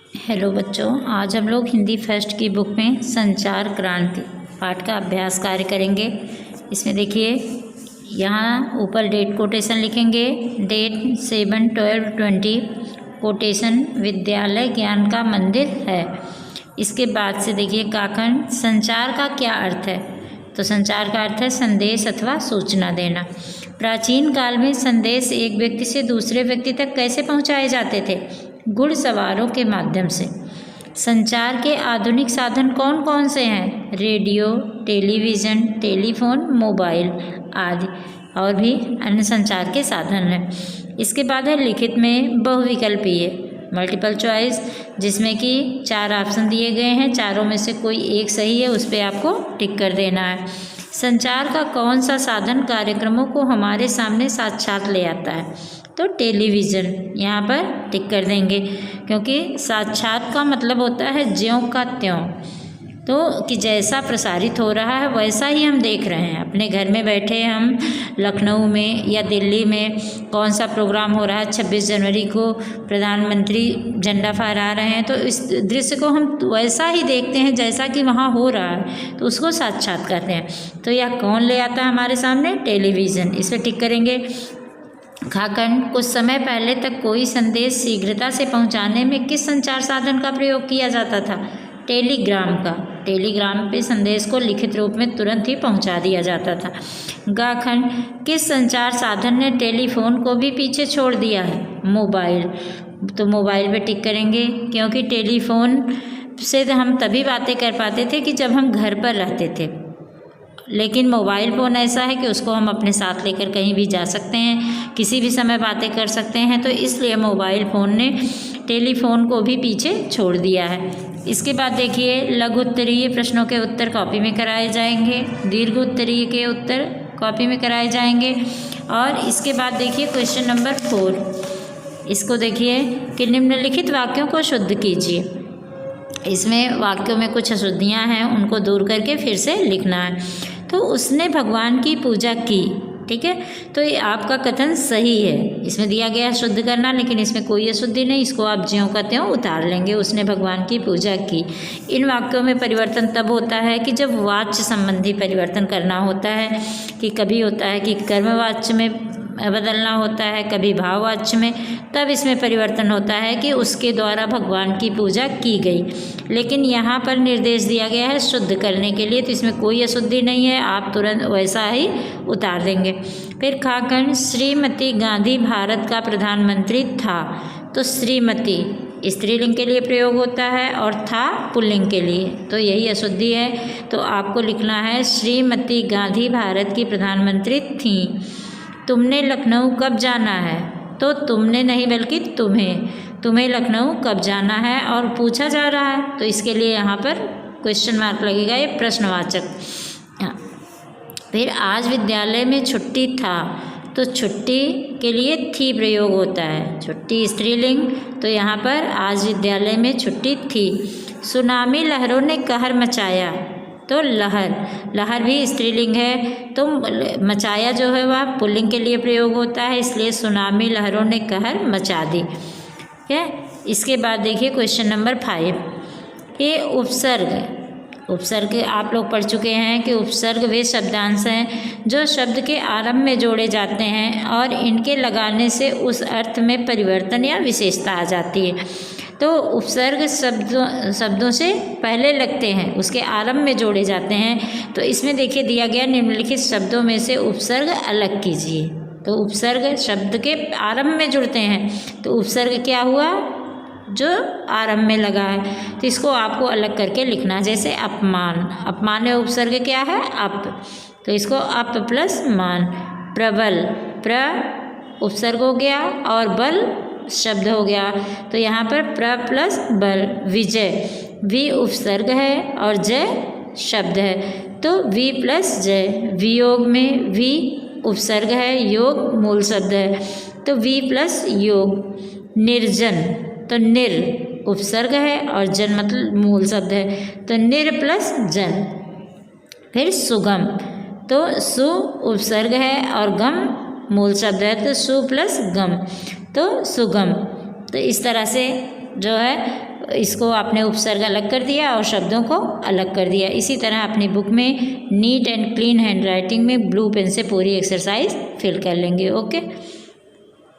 Hello बच्चों, आज हम लोग हिंदी फर्स्ट की बुक में संचार क्रांति पाठ का अभ्यास कार्य करेंगे। इसमें देखिए, यहाँ ऊपर डेट कोटेशन लिखेंगे। डेट 7/12/20 कोटेशन विद्यालय ज्ञान का मंदिर है। इसके बाद से देखिए काखंड, संचार का क्या अर्थ है? तो संचार का अर्थ है संदेश अथवा सूचना देना। प्राचीन काल में संदेश एक व्यक्ति से दूसरे व्यक्ति तक कैसे पहुँचाए जाते थे? घुड़सवारों के माध्यम से। संचार के आधुनिक साधन कौन कौन से हैं? रेडियो, टेलीविज़न, टेलीफोन, मोबाइल आदि, और भी अन्य संचार के साधन हैं। इसके बाद है लिखित में बहुविकल्पीय मल्टीपल चॉइस, जिसमें कि 4 ऑप्शन दिए गए हैं, चारों में से कोई एक सही है, उस पर आपको टिक कर देना है। संचार का कौन सा साधन कार्यक्रमों को हमारे सामने साक्षात ले आता है? तो टेलीविज़न, यहाँ पर टिक कर देंगे, क्योंकि साक्षात का मतलब होता है ज्यों का त्यों, तो कि जैसा प्रसारित हो रहा है वैसा ही हम देख रहे हैं। अपने घर में बैठे हम लखनऊ में या दिल्ली में कौन सा प्रोग्राम हो रहा है, 26 जनवरी को प्रधानमंत्री झंडा फहरा रहे हैं, तो इस दृश्य को हम वैसा ही देखते हैं जैसा कि वहाँ हो रहा है, तो उसको साक्षात कहते हैं। तो यह कौन ले आता है हमारे सामने? टेलीविज़न, इस पर टिक करेंगे। खाखंड, कुछ समय पहले तक कोई संदेश शीघ्रता से पहुंचाने में किस संचार साधन का प्रयोग किया जाता था? टेलीग्राम का। टेलीग्राम पे संदेश को लिखित रूप में तुरंत ही पहुंचा दिया जाता था। गाखंड, किस संचार साधन ने टेलीफोन को भी पीछे छोड़ दिया है? मोबाइल। तो मोबाइल पे टिक करेंगे, क्योंकि टेलीफोन से हम तभी बातें कर पाते थे कि जब हम घर पर रहते थे, लेकिन मोबाइल फ़ोन ऐसा है कि उसको हम अपने साथ लेकर कहीं भी जा सकते हैं, किसी भी समय बातें कर सकते हैं, तो इसलिए मोबाइल फ़ोन ने टेलीफोन को भी पीछे छोड़ दिया है। इसके बाद देखिए, लघु उत्तरीय प्रश्नों के उत्तर कॉपी में कराए जाएंगे, दीर्घ उत्तरीय के उत्तर कॉपी में कराए जाएंगे। और इसके बाद देखिए क्वेश्चन नंबर 4, इसको देखिए कि निम्नलिखित वाक्यों को शुद्ध कीजिए। इसमें वाक्यों में कुछ अशुद्धियाँ हैं, उनको दूर करके फिर से लिखना है। तो उसने भगवान की पूजा की, ठीक है, तो ये आपका कथन सही है। इसमें दिया गया है शुद्ध करना, लेकिन इसमें कोई अशुद्धि नहीं, इसको आप ज्यों का त्यों उतार लेंगे। उसने भगवान की पूजा की। इन वाक्यों में परिवर्तन तब होता है कि जब वाच्य संबंधी परिवर्तन करना होता है, कि कभी होता है कि कर्मवाच्य में बदलना होता है, कभी भाववाच्य में, तब इसमें परिवर्तन होता है कि उसके द्वारा भगवान की पूजा की गई। लेकिन यहाँ पर निर्देश दिया गया है शुद्ध करने के लिए, तो इसमें कोई अशुद्धि नहीं है, आप तुरंत वैसा ही उतार देंगे। फिर खाखंड, श्रीमती गांधी भारत का प्रधानमंत्री था। तो श्रीमती स्त्रीलिंग के लिए प्रयोग होता है और था पुल्लिंग के लिए, तो यही अशुद्धि है। तो आपको लिखना है श्रीमती गांधी भारत की प्रधानमंत्री थीं। तुमने लखनऊ कब जाना है? तो तुमने नहीं बल्कि तुम्हें लखनऊ कब जाना है, और पूछा जा रहा है, तो इसके लिए यहाँ पर क्वेश्चन मार्क लगेगा, ये प्रश्नवाचक। फिर आज विद्यालय में छुट्टी था, तो छुट्टी के लिए थी प्रयोग होता है, छुट्टी स्त्रीलिंग, तो यहाँ पर आज विद्यालय में छुट्टी थी। सुनामी लहरों ने कहर मचाया, तो लहर भी स्त्रीलिंग है, तो मचाया जो है वह पुल्लिंग के लिए प्रयोग होता है, इसलिए सुनामी लहरों ने कहर मचा दी। ठीक है, इसके बाद देखिए क्वेश्चन नंबर 5, ये उपसर्ग आप लोग पढ़ चुके हैं कि उपसर्ग वे शब्दांश हैं जो शब्द के आरंभ में जोड़े जाते हैं और इनके लगाने से उस अर्थ में परिवर्तन या विशेषता आ जाती है। तो उपसर्ग शब्दों से पहले लगते हैं, उसके आरंभ में जोड़े जाते हैं। तो इसमें देखिए दिया गया, निम्नलिखित शब्दों में से उपसर्ग अलग कीजिए। तो उपसर्ग शब्द के आरंभ में जुड़ते हैं, तो उपसर्ग क्या हुआ? जो आरंभ में लगा है, तो इसको आपको अलग करके लिखना। जैसे अपमान में उपसर्ग क्या है? अप, तो इसको अप प्लस मान। प्रबल, उपसर्ग हो गया और बल शब्द हो गया, तो यहाँ पर प्र प्लस बल। विजय, वी उपसर्ग है और जय शब्द है, तो वी प्लस जय। वियोग में वी उपसर्ग है, योग मूल शब्द है, तो वी प्लस योग। निर्जन, तो निर उपसर्ग है और जन मतलब मूल शब्द है, तो निर प्लस जन। फिर सुगम, तो सु उपसर्ग है और गम मूल शब्द है, तो सु प्लस गम, तो सुगम। तो इस तरह से जो है इसको आपने उपसर्ग अलग कर दिया और शब्दों को अलग कर दिया। इसी तरह अपनी बुक में neat and clean hand writing में ब्लू पेन से पूरी एक्सरसाइज फिल कर लेंगे। ओके।